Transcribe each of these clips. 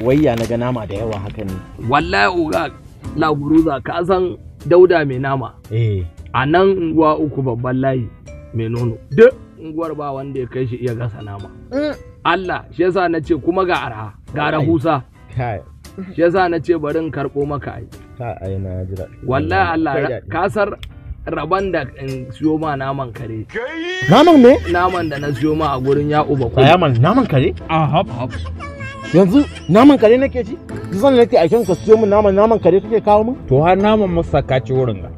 wayya na ga nama da yawa haka ne. Wallahi oga laguruza ka san Dauda mai nama. A nan unguwa uku babban layi mai nono. Duk unguwar ba wanda ya kai shi iya gasa nama. Allah shi yasa na ce kuma ga arha ga rahusa. Shi yasa na ce bari in karɓo maka ai. Ai na jira. Wallahi Allah kasar raban da in siyo ma naman kare. Naman me? Naman da na siyo ma a gurin ya uba ko. Naman kare? Hap. Yanzu naman kare nake ci? Zan nake aikin ka siyo min naman kare kake kawo min? To har naman masa ka ci wurin ga.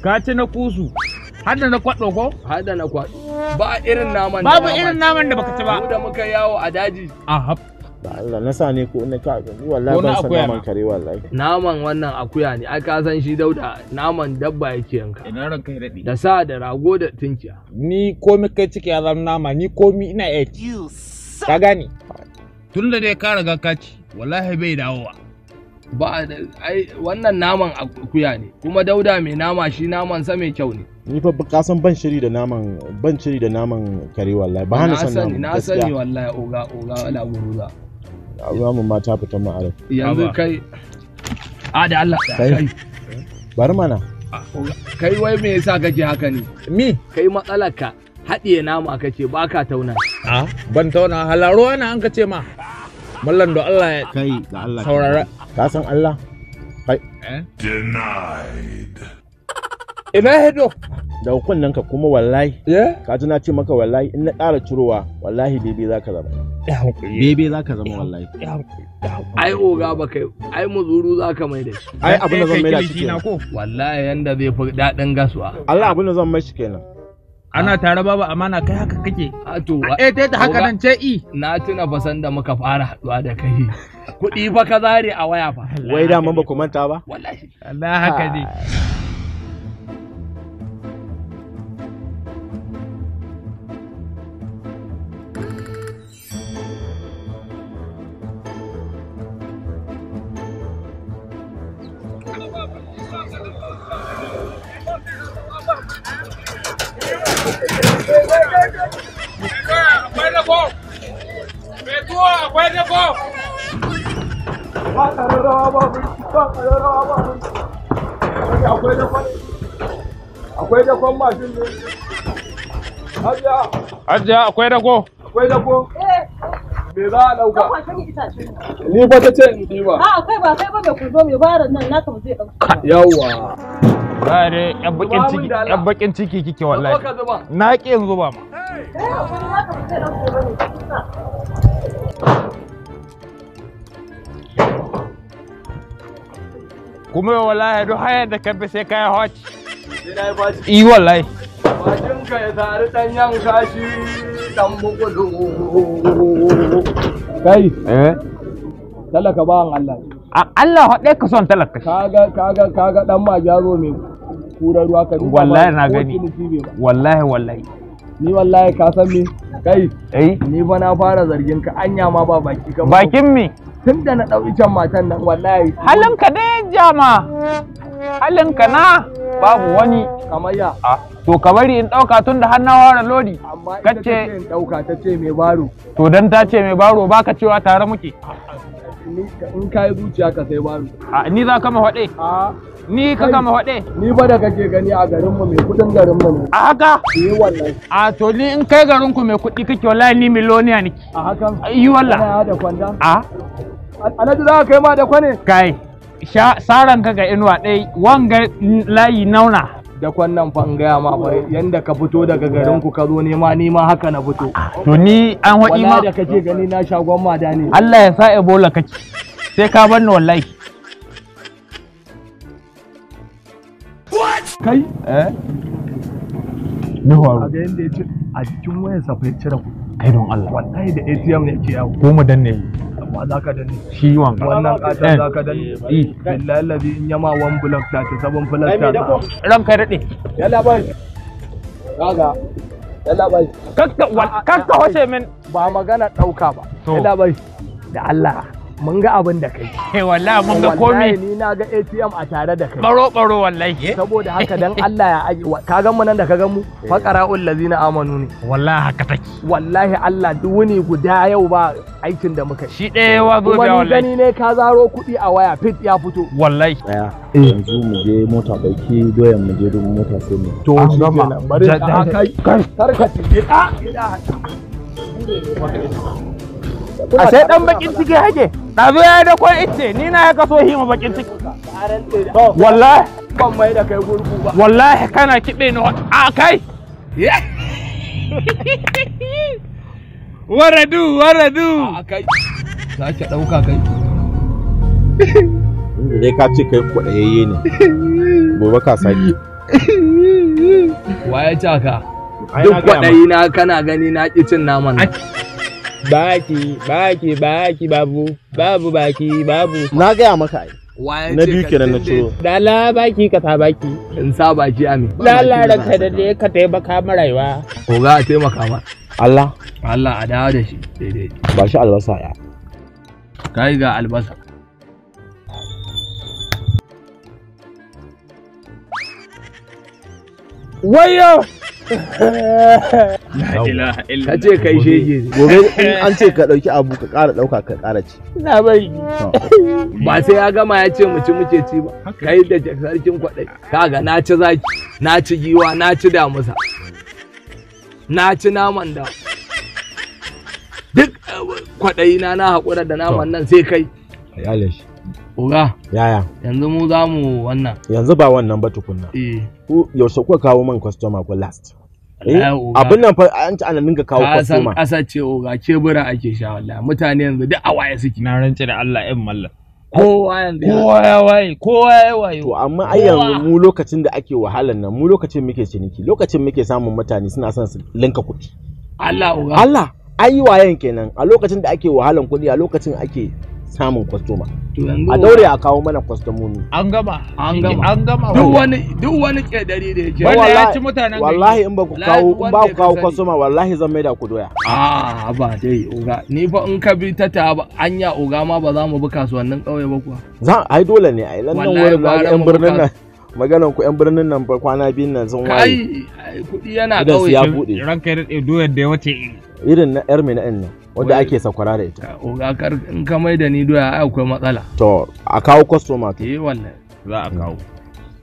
Ka ci na kusu. Har da na kwaɗo ko? Har da na kwaɗo. Ba irin naman da babu irin naman da baka ci ba. Mu da muka yawo a daji. Da Allah na sa ne ko na ka wallahi ban san naman kare wallahi. Naman wannan akuya ne. Ai ka san shi Dauda naman dabba yake yanka. Ina ranka ya daɗe. Da sa da rago da tinkiya. Ni komi kai ciki ya zama nama ni komi ina iya ci. Ka gane? Tun da dai ka riga ka ci wallahi bai dawowa. Ba ai wannan naman akuya ne kuma Dauda mai nama shi naman sa mai kyau ne. Ni fa ka san ban shiri da naman kare wallahi ba na san naman. Na sani wallahi oga wala guruza. Allah mun ma ta fita mu arif. Yanzu kai da Allah kai. Bari mana. Kai wai me yasa kake haka ne? Mi? Kai matsalarka haɗiye nama kake baka tauna. Ban tauna halaruwa na an ka ce ma. Mallan da Allah ya kai da Allah. Saurara. Ka san Allah? Kai. Denied. Ina hedo. Da kunnen ka kuma wallahi. Ka ji na ce maka wallahi in na ƙara cirowa wallahi bebe zaka zama. Bebe zaka zama wallahi. Ai oga ba kai ai muzuru zaka mai da shi. Ai abin da zan mai da shi kenan. Wallahi yanda zai fi daɗin gasuwa. Allah abin da zan mai shi kenan. Ana tare babu amana kai haka kake. To ta haka nan ce na tuna fasan da muka fara haɗuwa da kai. Kuɗi fa ka zare a waya fa. Wai da mun ba ku manta ba? Wallahi. Allah haka ne. Akwai da ko! Mai tuwo akwai da ko! Akwai da kwan mashin ne. Hajiya akwai da ko? Akwai da ko? Me za a ɗauka? Ni fa ta ce in ɗiba. Kai ba kai ba ku zo mai barin nan naka ba zai ɗauka. Yawwa. Ba dai yan bakin ciki kike wallahi. Na ƙi yin zuba ma. Kuma wallahi duk hayar da ka bi sai kai hot. Yi wallahi. Bakin ka ya tare dan yanka shi dan bukulu. Kai. Talaka bawan Allah. Allah haɗe ka son talaka. Kaga dan magyaro mai kura ruwa ka duba. Wallahi na gani. Wallahi. Ni wallahi ka san me? Kai. Ni fa na fara zargin ka anya ma ba baki ka. Bakin me? Tun da na ɗauki can matan nan wallahi. Halinka dai jama. Halinka na babu wani. Kamar ya. To ka bari in ɗauka tun da har na ware lodi. Amma ita ce in ɗauka ta ce mai baro. To dan ta ce mai baro baka cewa tare muke. In ka yi zuciya ka sai baro. Ni za ka ma faɗe? Ni ka kama faɗe? Ni ba da kake gani a garinmu mai kuɗin garinmu ne. A haka? Wallahi. To ni in kai garinku mai kuɗi kake wallahi ni miloniya nake. A hakan? Yi wallahi. Kana da kwanda? Alhaji za ka kai ma da kwane? Kai. Saran ka ga inuwa ɗai wanga layi nauna. Da kwannan fa in gaya ma bai yanda ka fito daga garin ku ka zo nema ni ma haka na fito. To ni an waɗi ma. Wallahi da kake gani na shagon mada ne. Allah ya sa Ebola kake. Sai ka bar ni wallahi. Kai? Ni horo. A ga yanda ya ce a cikin wayar sa fa ya cire kuɗi. Kai don Allah. Wallahi da ATM ne ke yawo. Ko mu danne. Amma za ka danne. Shi wanga. Wannan ƙaton za ka danne. Billahi lazi in yama wan block ta ce sabon filasta. Ranka daɗe. Yalla bai. Kaga. Yalla bai. Kakka wace min. Ba magana ɗauka ba. Yalla bai. Da Allah mun ga abin da kai. Wallahi mun ga komai. Wallahi ni na ga ATM a tare da kai. Baro wallahi. Saboda haka dan Allah ya aje ka gan mu nan da ka gan mu faqara'ul ladzina amanu ne. Wallahi haka take. Wallahi Allah duk wuni guda yau ba aikin da muka shi ɗaya wa zo da wallahi. Wani gani ne ka zaro kuɗi a waya fit ya fito. Wallahi. Yanzu mu je mota ɗauki doyan mu je duk mota sai mu. To gama bari kai karka tike a sai dan bakin ciki hake dazo ya da kwan ice ni na ya kaso hima bakin ciki wallahi ban mai da kai gurgu ba wallahi kana kibe ni a kai waradu a kai sake dauka kai dai ka ce kai kwadayayye ne gobe ka saki waye ka duk kwadayi na kana gani na ki cin naman nan baki babu na gaya maka ai na biyu kenan na ciro dala baki ka sa baki in sa baki ami dala ranka da dai ka taimaka ma rayuwa oga a taimaka ma Allah a dawo da shi daidai ba shi albasa ya kai ga albasa wayo la ilaha illa ka ce kai shege ne gobe in an ce ka dauki abu ka ƙara dauka ka ƙara ci na bari ba sai ya gama ya ce mu ci muke ci ba kai da sarkin kwadai kaga na ci zaki na ci giwa na ci damusa na ci naman da duk kwadai na haƙura da naman nan sai kai ayale shi oga yaya yanzu mu za mu wannan yanzu ba wannan ba tukunna ku yaushe kuka kawo man customer ko last abin nan fa an ci ana ninka kawo customer ka san ƙasa ce oga kebura ake sha wallahi mutane yanzu duk a waye suke na rance da Allah ɗin mallam kowa yanzu kowa ya waye to amma ai yanzu mu lokacin da ake wahalan nan mu lokacin muke ciniki lokacin muke samun mutane suna son su linka kuɗi Allah oga Allah ai wayan kenan a lokacin da ake wahalan kuɗi a lokacin ake samun kwastoma a daure a kawo mana kwastomomi an gama duk wani kedari da yake wanda ya ci mutanen wallahi in ba ku kawo kwastoma wallahi zan maida ku doya ba dai oga ni fa in ka bi ta ba anya oga ma ba za mu bi kasuwannin kauye ba kuwa ai dole ne ai lannan wurin na yan birnin nan maganan ku yan birnin nan fa kwana biyun nan sun waye kudi yana kauye ya bude ranka da doyar da ya wace irin na yar mai na'in nan wanda ake sakwara da ita oga kar in ka mai da ni doya ai akwai matsala to a kawo customer to wallahi za a kawo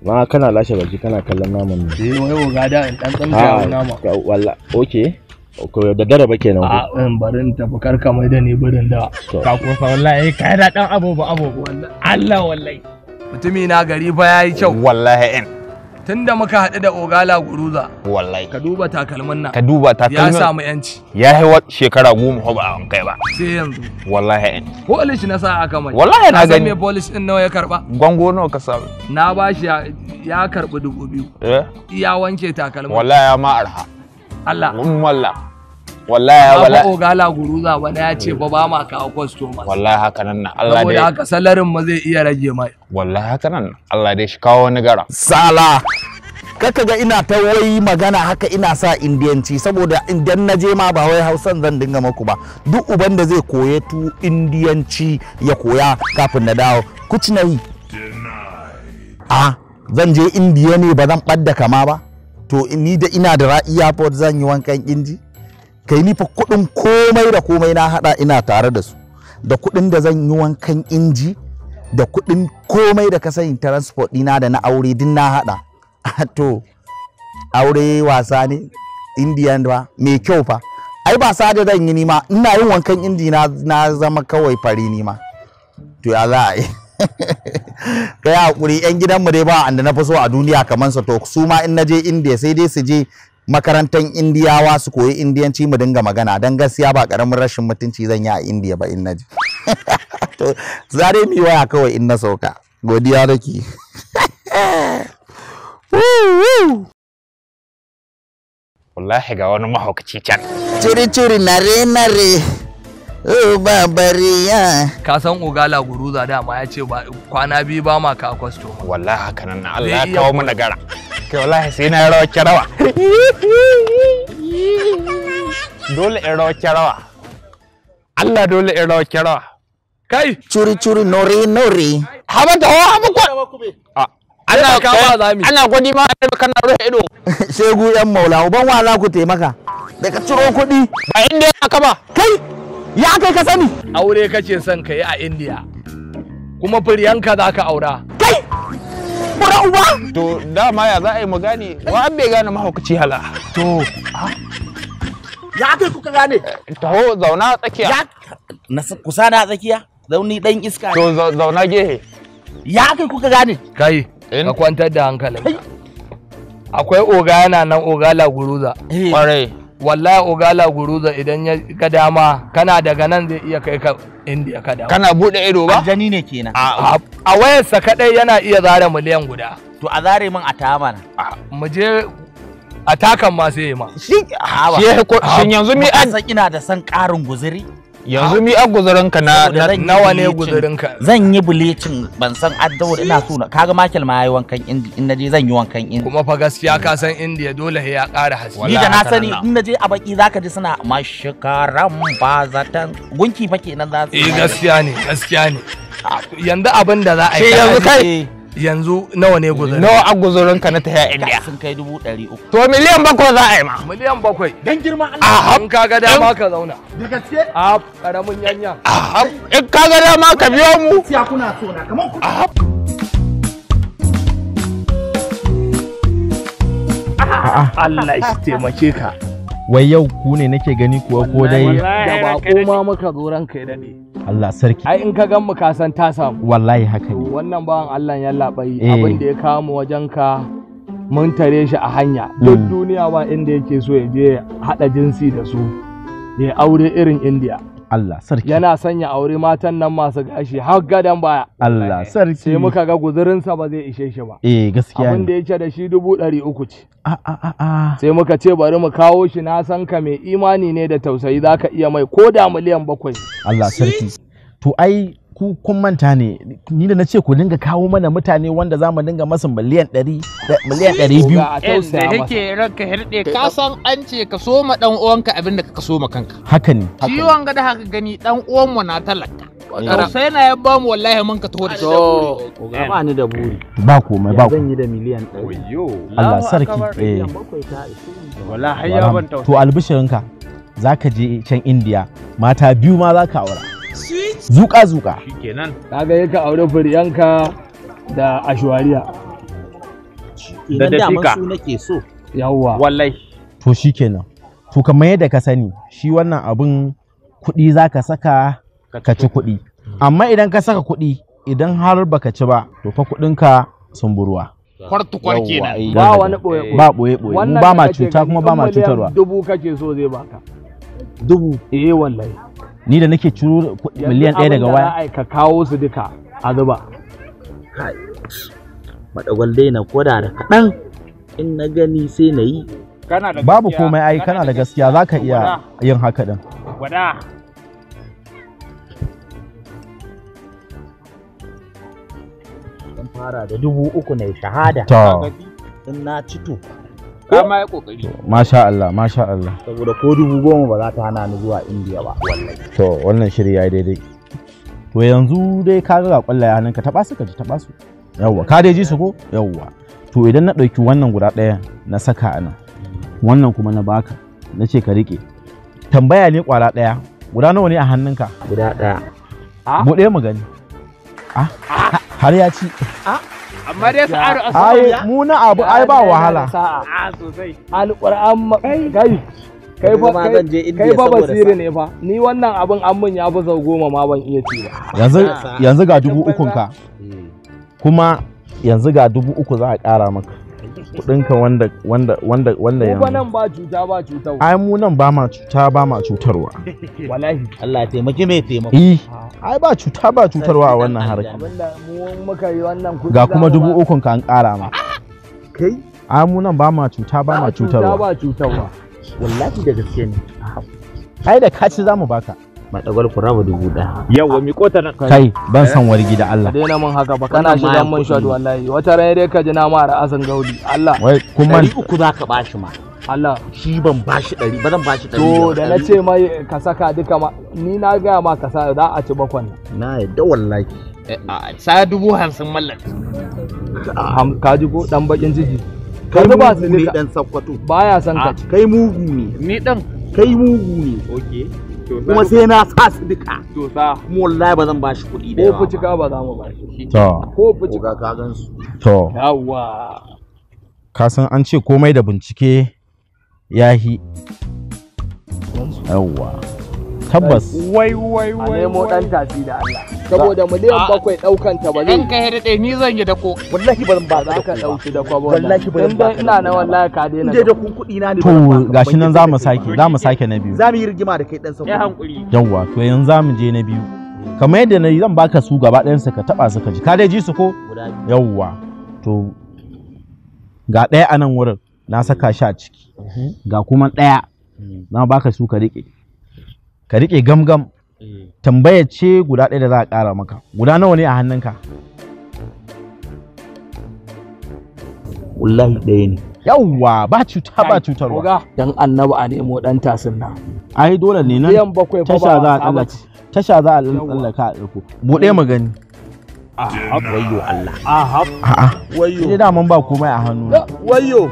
ma kana lashe baki kana kallon naman nan wai oga da in dan tsamta nama wallahi okay ko da dare ba kenan ko in barin tafi kar ka mai da ni birin da ka ko fa wallahi kai da dan abubu wallahi Allah wallahi mutumi na gari fa yayi kyau wallahi tunda muka haɗu da ogala guruza wallahi ka duba takalmin nan ya samu yanci ya yi shekara 10 ba an kai ba sai yanzu wallahi polish na sa aka mai wallahi na gani me polish din nawa ya karba gwango nawa ka samu na bashi ya karbi 2000 iya wanke takalmin wallahi ya ma arha Allah wallahi ogala guruza wani ya ce ba ma kawo customer wallahi haka nan Allah dai saboda haka salarin mu zai iya rage mai wallahi haka nan Allah dai shi kawo wani gara sala kaka ga ina ta wai magana haka ina sa indiyanci saboda idan na je ma ba wai hausan zan dinga maku ba duk uban da zai koye tu indiyanci ya koya kafin na dawo kuci nayi zan je indiya ne ba zan ɓadda kama ba to ni da ina da ra'iya port zan yi wankan inji kai ni fa kuɗin komai da komai na hada ina tare da su da kuɗin da zan yi wankan inji da kuɗin komai da ka sani transport dina da na aure din na hada to aure wasa ne indian ba mai kyau fa ai ba sa da zan yi nima ina yin wankan inji na zama kawai fari nima to ya za a yi kai hakuri yan gidanmu dai ba anda na fi so a duniya kamar sa to su ma in naje indiya sai dai su je makarantar indiyawa su koyi indiyanci mu dinga magana dan gaskiya ba karamin rashin mutunci zan yi a indiya ba in naje to zare mi waya kawai in na sauka godiya nake wallahi ga wani mahaukaci can ciri nare babariya ka san ogala guruza dama ya ce ba kwana biyu ba ma ka kwasto wallahi haka nan Allah ya kawo mu nagara kai wallahi sai na rawa kirawa dole in rawa kirawa Allah dole in rawa kirawa Kai curi nore haba da haba ko ana kama zami ana gwadi ma kana rufe ido shegu yan maula uban wala ku taimaka da ka ciro kuɗi ba inda aka ba kai ya kai ka sani aure kace son kai a India kuma furiyanka zaka aura kai bura uba to dama ya za a yi mu gane wa bai gane mahaukaci hala to ya kai kuka gane taho zauna tsakiya kusa na tsakiya zauni dan iska to zauna gehe ya kai kuka gane kai ka kwantar da hankalinka akwai oga yana nan oga laguruza kwarai wallahi oga laguruza idan ya ga dama kana daga nan zai iya kai ka India ka dawo kana bude ido ba aljani ne kenan a wayarsa kadai yana iya zare miliyan guda to a zare min a tamana mu je a takan ma sai ma shin yanzu mi an san ina da san karin guzuri yanzu mi an guzurinka nawa ne guzurinka zan yi bulecin ban san addawar ina so kaga Michael ma yayi wankan indi in naje zan yi wankan indi kuma fa gaskiya ka san India dole ya ƙara haske ni da na sani in naje a baki zaka ji suna mashikaran bazatan gunki fa kenan za su gaskiya ne yanzu abin da za a yi yanzu kai yanzu nawa ne guzurin nawa a guzurinka na tafiya India sun kai 300 to miliyan 7 za a yi ma miliyan 7 dan girma Allah in kaga dama ka zauna da gaske a karamin yanya in kaga dama ka biyo mu siya kuna so na kaman ku Allah ya taimake ka wai yau ku ne nake gani kuwa ko dai da bako ma muka zo ranka ya dade Allah sarki ai in ka gan mu ka san ta samu wallahi haka ne wannan bawan Allah ya labai abin da ya kawo mu wajen ka mun tare shi a hanya duk duniya ba inda yake so ya je hada jinsi da su ya aure irin India Allah sarki yana sanya aure matan nan masu gashi har gadan baya Allah sarki sai muka ga guzurinsa ba zai ishe shi ba gaskiya abin da yake da shi 300 ce a sai muka ce bari mu kawo shi na san ka mai imani ne da tausayi zaka iya mai ko da miliyan 7 Allah sarki to ai ku kun manta ne ni da nace ku dinga kawo mana mutane wanda za mu dinga masa miliyan 100 miliyan 200 da yake ranka hirde ka san an ce ka so ma dan uwanka abinda ka so ma kanka haka ne ciwon ga da haka gani dan uwan mu na talaka sai na ya ba mu wallahi mun ka taho da shi ba ni da buri ba komai ba zan yi da miliyan 100 Allah sarki wallahi ya ban tausayi to albishirinka zaka je can India mata biyu ma zaka aura zuka shikenan kaga yake aure furiyanka da ashwariya da dafika su nake so yawwa wallahi to shikenan to kamar yadda ka sani shi wannan abun kuɗi zaka saka ka ci kuɗi amma idan ka saka kuɗi idan har baka ci ba to fa kuɗinka sun buruwa kwartukwar kenan ba wani boye ba boye mu ba ma cuta kuma ba ma cutarwa 1000 kake so zai baka 1000 wallahi ni da nake ciro miliyan 1 daga waya ai ka kawo su duka a zuba madagwal dai na koda da kaɗan in na gani sai na yi babu komai ai kana da gaskiya zaka iya yin haka din gwada zan fara da 3000 ne shahada to in na ci to kama ya kokari masha Allah saboda ko 10,000 ba za ta hana ni zuwa India ba wallahi to wannan shiri yayi daidai to yanzu dai ka ga kwallaye hannunka taba su ka ji taba su yawwa ka dai ji su ko yawwa to idan na dauki wannan guda ɗaya na saka anan wannan kuma na baka na ce ka rike tambaya ne kwara ɗaya guda nawa ne a hannunka guda ɗaya buɗe mu gani har ya ci amma dai sa'aru ai mu na abu ai ba wahala sosai alquran kai fa basiri ne fa ni wannan abin an mun ya fi sau 10 ma ban iya ci ba yanzu ga 3,000 ka kuma yanzu ga 3,000 za a ƙara maka kudinka wanda yanzu nan ba cuta ba cutarwa ai mu nan ba ma cuta ba ma cutarwa wallahi Allah ya taimaki mai taimako ai ba cuta ba cutarwa a wannan harka abinda mu muka yi wannan kudi ga kuma 3,000 ka an ƙara ma kai ai mu nan ba ma cuta ba ma cutarwa ba cutarwa wallahi da gaske ne ai da kaci zamu baka madagwal ku raba 1000 yawa mi kota na kai ban san wargi da Allah daina mun haka ba kana shigan mun shadu wallahi wata rai dai ka ji na mara asan gaudi Allah wai kun man 300 zaka bashi ma Allah shi ban bashi 100 ba zan bashi 100. to da na ce mai ka saka duka ma ni na gaya ma ka sa za a ci bakwan na yadda wallahi. Sa 50,000 mallan. ka ji ko dan bakin ciki ka zuba su ne duka dan Sakkwato. baya san ka Kai mugu ne. Ni dan. Kai mugu ne. Okay. Kuma sai na sa su duka. To sa. Kuma wallahi ba zan bashi kuɗi da ko yawa. fucika ba za mu ba shi to ko fucika Oga ka gan su. to yawa ka san an ce komai da bincike yahi yawwa tabbas Wai. a nemo dan tasi da Allah saboda miliyan 7 daukan ta ba zai Dan kai da ni zan yi da ko. Wallahi ba zan ba za ka dauki da kwabo Wallahi ba zan in ba dai ina na wallahi ka daina Inde da kun kuɗi na ne. to gashi nan za mu sake na biyu Za mu yi rigima da kai dan Sakkwato. Ya hankuri. yawwa to yanzu za mu je na biyu kamar yadda na yi zan baka su gaba ɗayan su ka taba su ka ji ka dai ji su ko Guda biyu. yawwa to ga ɗaya a nan wurin na saka shi a ciki ga kuma ɗaya na baka su ka riƙe gamgam tambaya ce guda ɗaya da za a ƙara maka guda nawa ne a hannunka Wallahi ɗaya ne. yawwa ba cuta ba cutarwa Oga dan annabi a nemo dan tasin nan ai dole ne nan miliyan 7 fa tasha za a ba tsallaka tasha za a tsallaka a ɗauko buɗe mu gani Wayyo Allah. a'a Wayyo. sai daman ba komai a hannu Wayyo.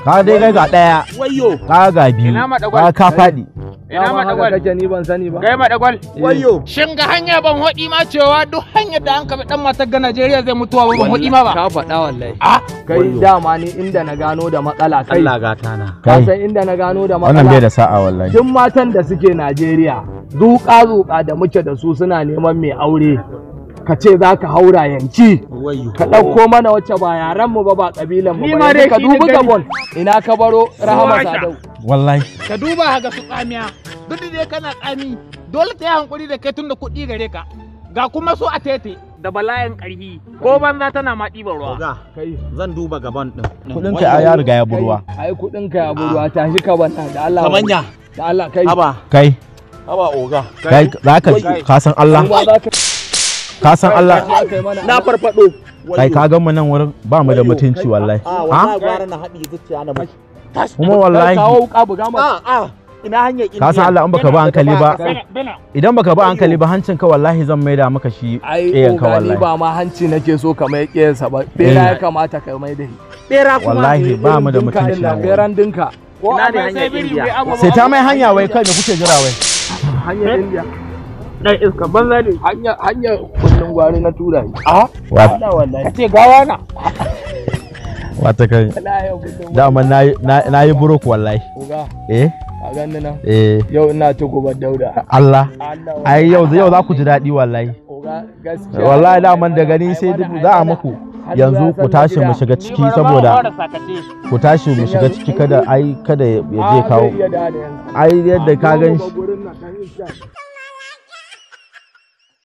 ka dai kai ga ɗaya Wayyo. ka ga biyu Ina madagwal? ka faɗi Ina ma haka dagwal. kake ni ban sani ba Kai ma dagwal. Wayyo. Shin ga hanya ban hodi ma cewa duk hanyar da an kabi dan matar ga Najeriya zai mutuwa ban hodi ma ba. ka faɗa wallahi Ah, kai dama ni inda na gano da matsala kai Allah gata na. ka kai san inda na gano da wannan bai da matsala sa'a wallahi duk matan da suke Najeriya zuƙa da muke da su suna neman mai aure ka ce za ka haura yanki Wayyo. ka ɗauko mana wacce ba yaran mu ba ƙabilan mu Ni ba ma dai yanzu ka shi dubi na gani. Gabon ina ka baro Rahama Wata. Sadau wallahi ka duba ga su tsamiya. Duk da dai kana tsami, dole ta yi hankuri da kai tunda kuɗi gare ka. Ga kuma su a tete da bala'in ƙarfi. Ko banza tana ma ɗiban ruwa. Oga. kai Zan duba gaban din. kudin ka ya riga ya burwa ai kudin ka ya burwa tashi ka banta da Allah Kamanya. da Allah kai Haba. kai Haba oga. kai zaka ka san Allah Kuma za ka ka san Allah kai mana Na farfado. kai ka gan mu nan wurin ba mu da mutunci wallahi Ah, ha wallahi gwara na haɗi zuciya na mai. kuma wallahi kawo wuka buga masa Ina hanyar Indiya. ka san Allah in baka ba hankali ba Bena. idan baka ba hankali ba hancin ka wallahi zan maida maka shi ai ɗayan ka ogani wallahi ba ma hanci nake so ka mai ƙiyarsa ba bera ya kamata ka mai da shi Bera kuma. wallahi ba mu da Dinka mutunci din nan, beran dinka Ko Ina ne abai hanyar sai biri Indiya? bai abu sai ta mai hanya wai kai me kuke jira wai hanyar indiya dan iska banza ne. hanyar kullun gwari na tura shi Wa- wallahi Ka ce gawa na. wata kai wallahi kullun dama na yi burok wallahi oga eh a ganin nan eh yau ina ta gobar dauda Allah Allah ai yau za ku ji daɗi wallahi oga gaskiya wallahi daman da gani sai duk za a muku yanzu ku tashi mu shiga ciki saboda ku tashi mu shiga ciki kada ya je kawo ai yadda ka gan shi gurin nan dan iska